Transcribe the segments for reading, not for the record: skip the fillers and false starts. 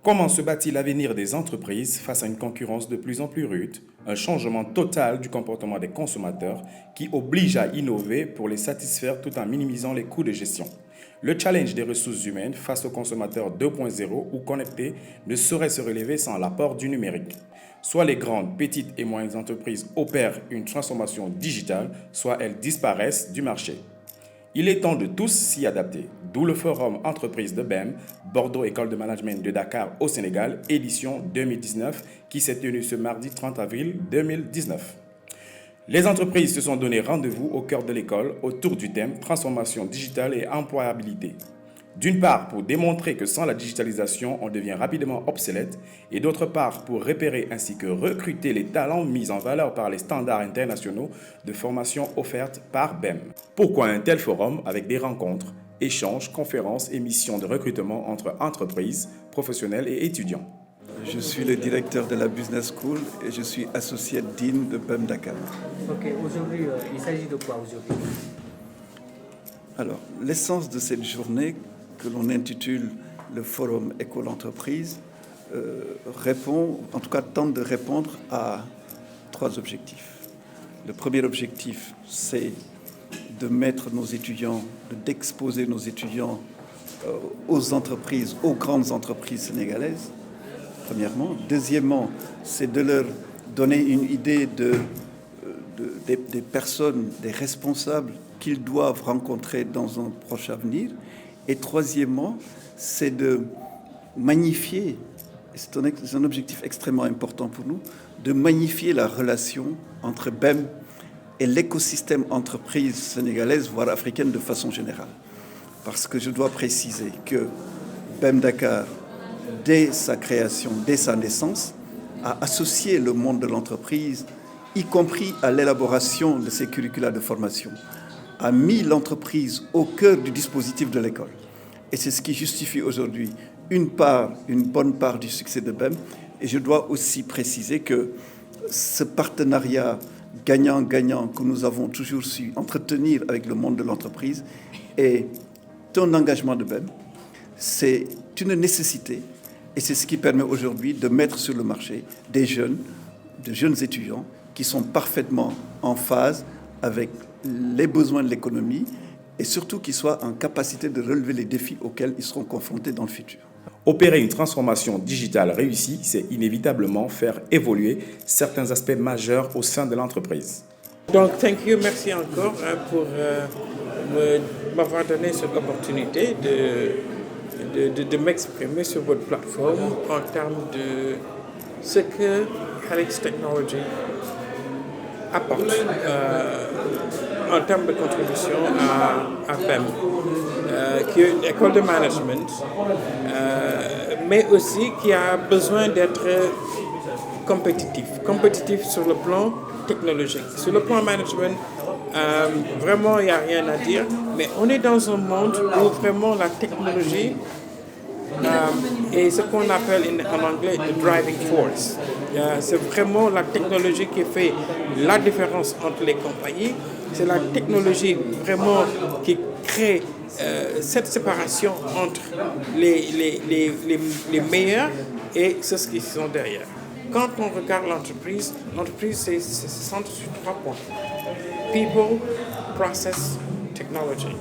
Comment se bâtit l'avenir des entreprises face à une concurrence de plus en plus rude, un changement total du comportement des consommateurs qui oblige à innover pour les satisfaire tout en minimisant les coûts de gestion? Le challenge des ressources humaines face aux consommateurs 2.0 ou connectés ne saurait se relever sans l'apport du numérique. Soit les grandes, petites et moyennes entreprises opèrent une transformation digitale, soit elles disparaissent du marché. Il est temps de tous s'y adapter, d'où le forum entreprise de BEM, Bordeaux École de Management de Dakar au Sénégal, édition 2019, qui s'est tenue ce mardi 30 avril 2019. Les entreprises se sont donné rendez-vous au cœur de l'école autour du thème transformation digitale et employabilité. D'une part, pour démontrer que sans la digitalisation, on devient rapidement obsolète, et d'autre part, pour repérer ainsi que recruter les talents mis en valeur par les standards internationaux de formation offertes par BEM. Pourquoi un tel forum avec des rencontres, échanges, conférences et missions de recrutement entre entreprises, professionnels et étudiants? Je suis le directeur de la Business School et je suis associé dean de BEM Dakar. Ok, aujourd'hui, il s'agit de quoi aujourd'hui? Alors, l'essence de cette journée que l'on intitule le Forum École-Entreprise répond, en tout cas tente de répondre à trois objectifs. Le premier objectif, c'est de mettre nos étudiants, d'exposer nos étudiants aux entreprises, aux grandes entreprises sénégalaises, premièrement. Deuxièmement, c'est de leur donner une idée des personnes, des responsables qu'ils doivent rencontrer dans un proche avenir. Et troisièmement, c'est de magnifier, c'est un objectif extrêmement important pour nous, de magnifier la relation entre BEM et l'écosystème entreprise sénégalaise, voire africaine de façon générale. Parce que je dois préciser que BEM Dakar, dès sa création, dès sa naissance, a associé le monde de l'entreprise, y compris à l'élaboration de ses curricula de formation, a mis l'entreprise au cœur du dispositif de l'école. Et c'est ce qui justifie aujourd'hui une bonne part du succès de BEM. Et je dois aussi préciser que ce partenariat gagnant-gagnant que nous avons toujours su entretenir avec le monde de l'entreprise est un engagement de BEM. C'est une nécessité et c'est ce qui permet aujourd'hui de mettre sur le marché de jeunes étudiants qui sont parfaitement en phase avec les besoins de l'économie et surtout qu'ils soient en capacité de relever les défis auxquels ils seront confrontés dans le futur. Opérer une transformation digitale réussie, c'est inévitablement faire évoluer certains aspects majeurs au sein de l'entreprise. Donc, merci encore pour m'avoir donné cette opportunité de m'exprimer sur votre plateforme en termes de ce que Helix Technology apporte en termes de contribution à BEM, qui est une école de management, mais aussi qui a besoin d'être compétitif sur le plan technologique. Sur le plan management, vraiment, il n'y a rien à dire, mais on est dans un monde où vraiment la technologie est ce qu'on appelle en anglais the driving force. C'est vraiment la technologie qui fait la différence entre les compagnies. C'est la technologie vraiment qui crée cette séparation entre les meilleurs et ceux qui sont derrière. Quand on regarde l'entreprise se centre sur 3 points. People, process, technology.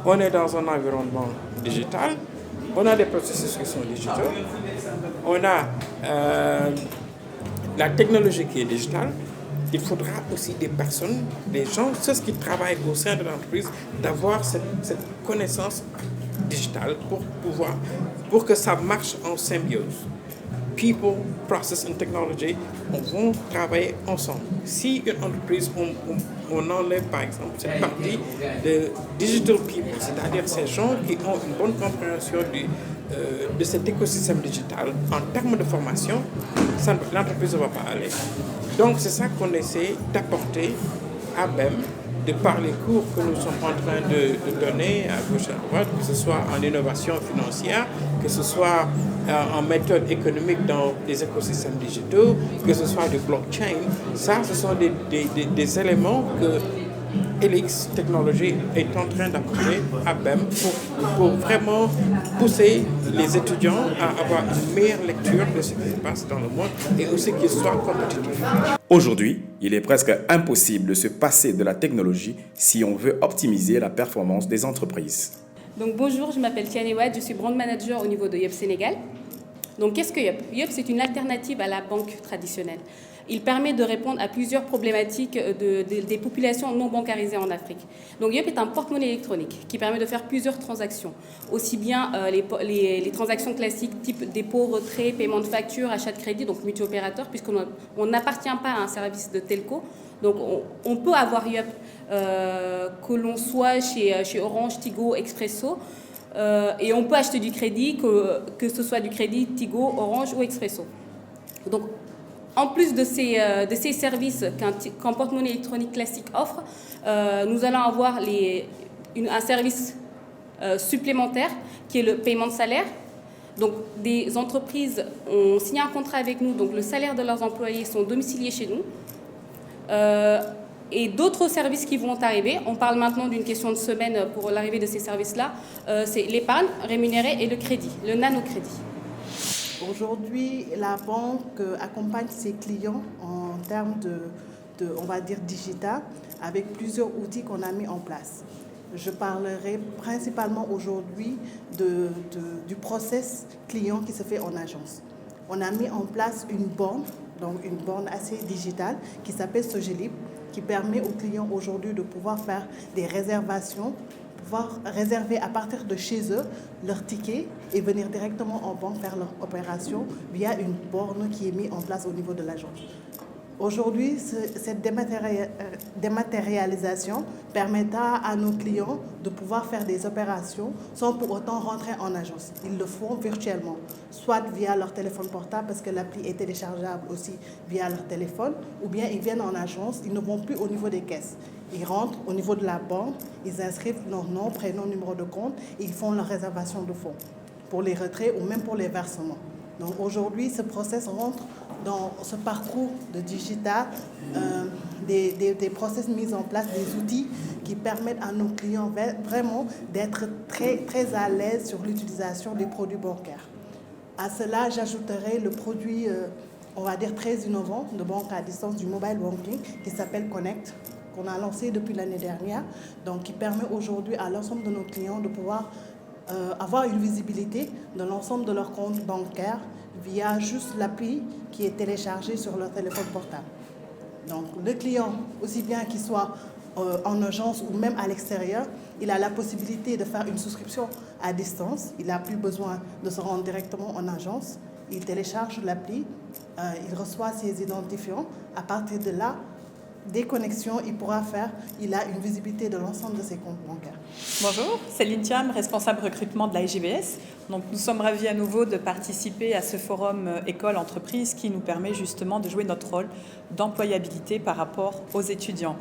On est dans un environnement digital. On a des processus qui sont digitaux. On a la technologie qui est digitale. Il faudra aussi des personnes, des gens, ceux qui travaillent au sein de l'entreprise, d'avoir cette connaissance digitale pour que ça marche en symbiose. People, process and technology vont travailler ensemble. Si une entreprise, on enlève par exemple cette partie de digital people, c'est-à-dire ces gens qui ont une bonne compréhension de cet écosystème digital en termes de formation, l'entreprise ne va pas aller. Donc c'est ça qu'on essaie d'apporter à BEM, de par les cours que nous sommes en train de donner à gauche et à droite, que ce soit en innovation financière, que ce soit en méthode économique dans les écosystèmes digitaux, que ce soit du blockchain. Ça, ce sont des éléments Helix Technologies est en train d'approcher à BEM pour vraiment pousser les étudiants à avoir une meilleure lecture de ce qui se passe dans le monde et aussi qu'ils soient compétitifs. Aujourd'hui, il est presque impossible de se passer de la technologie si on veut optimiser la performance des entreprises. Donc bonjour, je m'appelle Tiane Wade, je suis brand manager au niveau de Yup Sénégal. Donc qu'est-ce que Yup? Yup, c'est une alternative à la banque traditionnelle. Il permet de répondre à plusieurs problématiques des populations non bancarisées en Afrique. Donc Yup est un porte-monnaie électronique qui permet de faire plusieurs transactions, aussi bien les transactions classiques type dépôt, retrait, paiement de facture, achat de crédit, donc multi-opérateur, puisqu'on n'appartient pas à un service de telco. Donc on peut avoir Yup que l'on soit chez Orange, Tigo, Expresso, et on peut acheter du crédit, que ce soit du crédit Tigo, Orange ou Expresso. Donc en plus de ces services qu'un porte-monnaie électronique classique offre, nous allons avoir un service supplémentaire qui est le paiement de salaire. Donc des entreprises ont signé un contrat avec nous, donc le salaire de leurs employés sont domiciliés chez nous. Et d'autres services qui vont arriver, on parle maintenant d'une question de semaine pour l'arrivée de ces services-là, c'est l'épargne rémunérée et le crédit, le nano-crédit. Aujourd'hui, la banque accompagne ses clients en termes on va dire, digital, avec plusieurs outils qu'on a mis en place. Je parlerai principalement aujourd'hui du process client qui se fait en agence. On a mis en place une borne, donc une borne assez digitale qui s'appelle Sogélib, qui permet aux clients aujourd'hui de pouvoir faire des réservations, pouvoir réserver à partir de chez eux leur ticket et venir directement en banque faire leur opération via une borne qui est mise en place au niveau de l'agence. Aujourd'hui, cette dématérialisation permettra à nos clients de pouvoir faire des opérations sans pour autant rentrer en agence. Ils le font virtuellement, soit via leur téléphone portable parce que l'appli est téléchargeable aussi via leur téléphone, ou bien ils viennent en agence, ils ne vont plus au niveau des caisses. Ils rentrent au niveau de la banque, ils inscrivent leur nom, prénom, numéro de compte et ils font leur réservation de fonds pour les retraits ou même pour les versements. Donc aujourd'hui, ce process rentre dans ce parcours de digital, des process mis en place, des outils qui permettent à nos clients vraiment d'être très, très à l'aise sur l'utilisation des produits bancaires. À cela, j'ajouterai le produit, on va dire, très innovant de banque à distance du mobile banking qui s'appelle Connect, qu'on a lancé depuis l'année dernière, donc qui permet aujourd'hui à l'ensemble de nos clients de pouvoir avoir une visibilité de l'ensemble de leurs comptes bancaires via juste l'appli qui est téléchargée sur leur téléphone portable. Donc le client, aussi bien qu'il soit en agence ou même à l'extérieur, il a la possibilité de faire une souscription à distance. Il n'a plus besoin de se rendre directement en agence. Il télécharge l'appli, il reçoit ses identifiants. À partir de là, des connexions, il a une visibilité de l'ensemble de ses comptes bancaires. Bonjour, Céline Thiam, responsable recrutement de la IGBS. Donc, nous sommes ravis à nouveau de participer à ce forum école-entreprise qui nous permet justement de jouer notre rôle d'employabilité par rapport aux étudiants.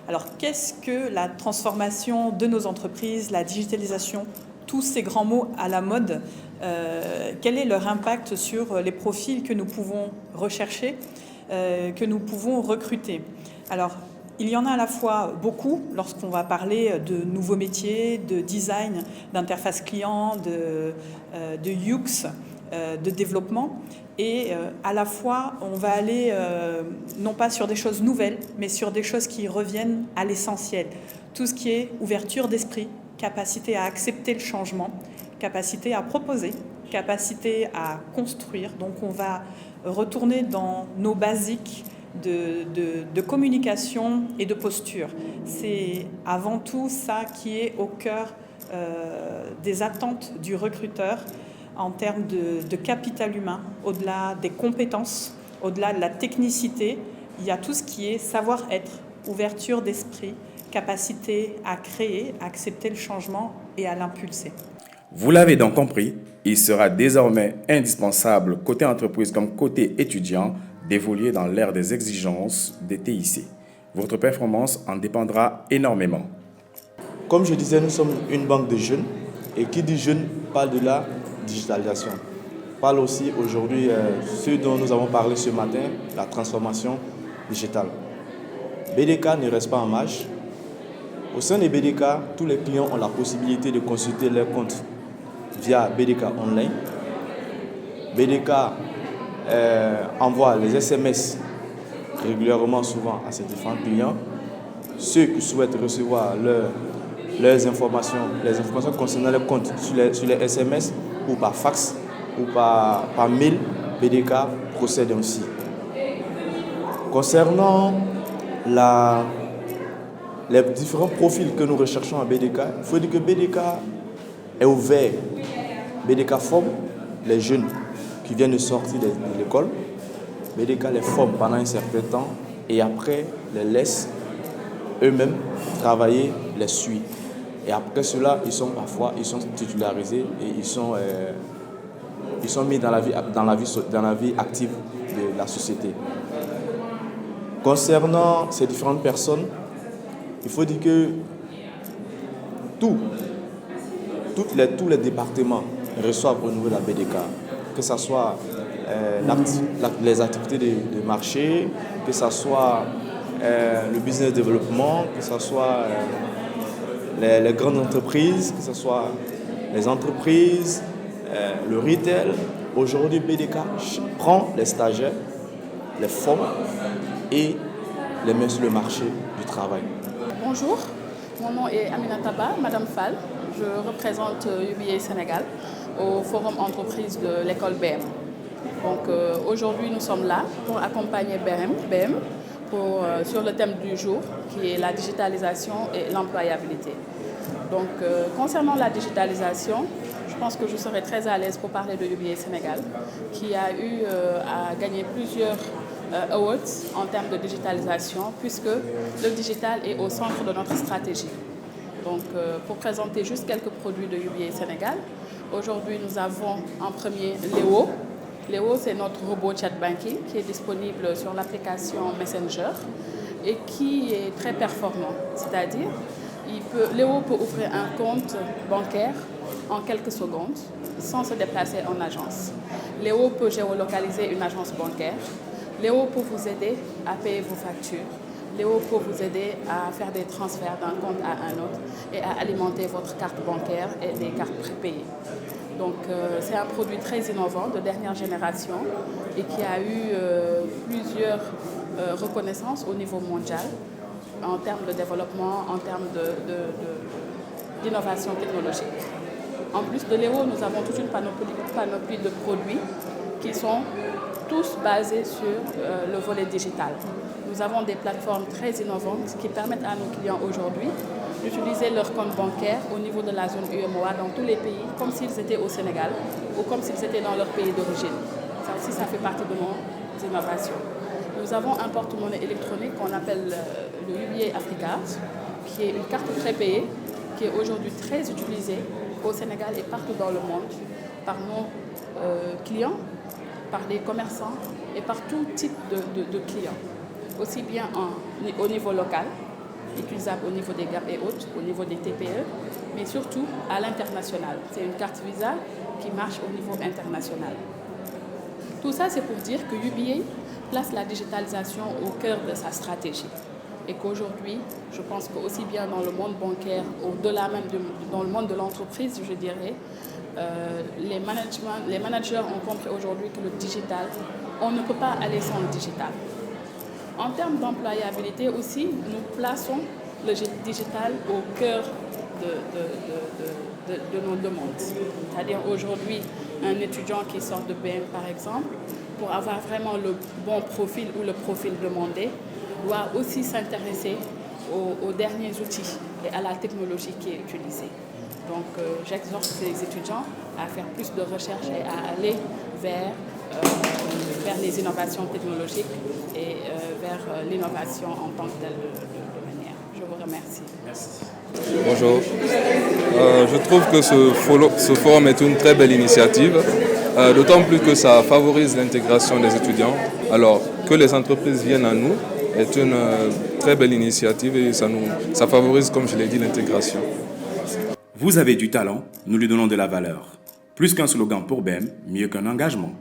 Alors, qu'est-ce que la transformation de nos entreprises, la digitalisation, tous ces grands mots à la mode, quel est leur impact sur les profils que nous pouvons rechercher, que nous pouvons recruter? Alors, il y en a à la fois beaucoup lorsqu'on va parler de nouveaux métiers, de design, d'interface client, de UX, de développement. Et à la fois, on va aller non pas sur des choses nouvelles, mais sur des choses qui reviennent à l'essentiel. Tout ce qui est ouverture d'esprit, capacité à accepter le changement, capacité à proposer, capacité à construire. Donc, on va retourner dans nos basiques de communication et de posture. C'est avant tout ça qui est au cœur des attentes du recruteur en termes de capital humain. Au-delà des compétences, au-delà de la technicité, il y a tout ce qui est savoir-être, ouverture d'esprit, capacité à créer, à accepter le changement et à l'impulser. Vous l'avez donc compris, il sera désormais indispensable, côté entreprise comme côté étudiant, d'évoluer dans l'ère des exigences des TIC. Votre performance en dépendra énormément. Comme je disais, nous sommes une banque de jeunes et qui dit jeunes parle de la digitalisation. Parle aussi aujourd'hui ce dont nous avons parlé ce matin, la transformation digitale. BDK ne reste pas en marche. Au sein des BDK, tous les clients ont la possibilité de consulter leur compte via BDK Online. BDK envoie les SMS régulièrement, souvent, à ces différents clients. Ceux qui souhaitent recevoir les informations concernant leur compte sur les SMS ou par fax ou par mail, BDK procède ainsi. Concernant les différents profils que nous recherchons à BDK, il faut dire que BDK est ouvert. BDK forme les jeunes qui viennent de sortir de l'école. BDK les forme pendant un certain temps et après les laisse eux-mêmes travailler les suit. Et après cela, ils sont titularisés et ils sont mis dans la vie active de la société. Concernant ces différentes personnes, il faut dire que tous les départements reçoivent au niveau de la BDK, que ce soit les activités de marché, que ce soit le business développement, que ce soit les grandes entreprises, que ce soit les entreprises, le retail. Aujourd'hui, BDK prend les stagiaires, les forme et les met sur le marché du travail. Bonjour, mon nom est Aminata Ba, Madame Fall. Je représente UBA Sénégal au Forum Entreprise de l'école BM. Donc aujourd'hui, nous sommes là pour accompagner BM sur le thème du jour qui est la digitalisation et l'employabilité. Donc concernant la digitalisation, je pense que je serai très à l'aise pour parler de UBA Sénégal qui a eu à gagner plusieurs awards en termes de digitalisation puisque le digital est au centre de notre stratégie. Donc pour présenter juste quelques produits de UBA Sénégal, aujourd'hui nous avons en premier Léo. Léo, c'est notre robot chat banking qui est disponible sur l'application Messenger et qui est très performant. C'est-à-dire, Léo peut ouvrir un compte bancaire en quelques secondes sans se déplacer en agence. Léo peut géolocaliser une agence bancaire. Léo peut vous aider à payer vos factures. Léo peut vous aider à faire des transferts d'un compte à un autre et à alimenter votre carte bancaire et des cartes prépayées. Donc c'est un produit très innovant de dernière génération et qui a eu plusieurs reconnaissances au niveau mondial en termes de développement, en termes d'innovation technologique. En plus de Léo, nous avons toute une panoplie de produits qui sont tous basés sur le volet digital. Nous avons des plateformes très innovantes qui permettent à nos clients aujourd'hui d'utiliser leur compte bancaire au niveau de la zone UEMOA dans tous les pays, comme s'ils étaient au Sénégal ou comme s'ils étaient dans leur pays d'origine. Ça aussi, ça fait partie de nos innovations. Nous avons un porte-monnaie électronique qu'on appelle le UBA Africard, qui est une carte prépayée, qui est aujourd'hui très utilisée au Sénégal et partout dans le monde par nos clients, par les commerçants et par tout type de clients. Aussi bien au niveau local, utilisable au niveau des GAP et autres, au niveau des TPE, mais surtout à l'international. C'est une carte Visa qui marche au niveau international. Tout ça, c'est pour dire que UBA place la digitalisation au cœur de sa stratégie. Et qu'aujourd'hui, je pense qu'aussi bien dans le monde bancaire, au-delà même dans le monde de l'entreprise, je dirais, les managers ont compris aujourd'hui que le digital, on ne peut pas aller sans le digital. En termes d'employabilité aussi, nous plaçons le digital au cœur de nos demandes. C'est-à-dire aujourd'hui, un étudiant qui sort de BM par exemple, pour avoir vraiment le bon profil ou le profil demandé, doit aussi s'intéresser aux derniers outils et à la technologie qui est utilisée. Donc j'exhorte ces étudiants à faire plus de recherche et à aller vers les innovations technologiques et vers l'innovation en tant que telle de manière. Je vous remercie. Merci. Bonjour. Je trouve que ce forum est une très belle initiative, d'autant plus que ça favorise l'intégration des étudiants. Alors que les entreprises viennent à nous est une très belle initiative et ça favorise, comme je l'ai dit, l'intégration. Vous avez du talent, nous lui donnons de la valeur. Plus qu'un slogan pour BEM, mieux qu'un engagement.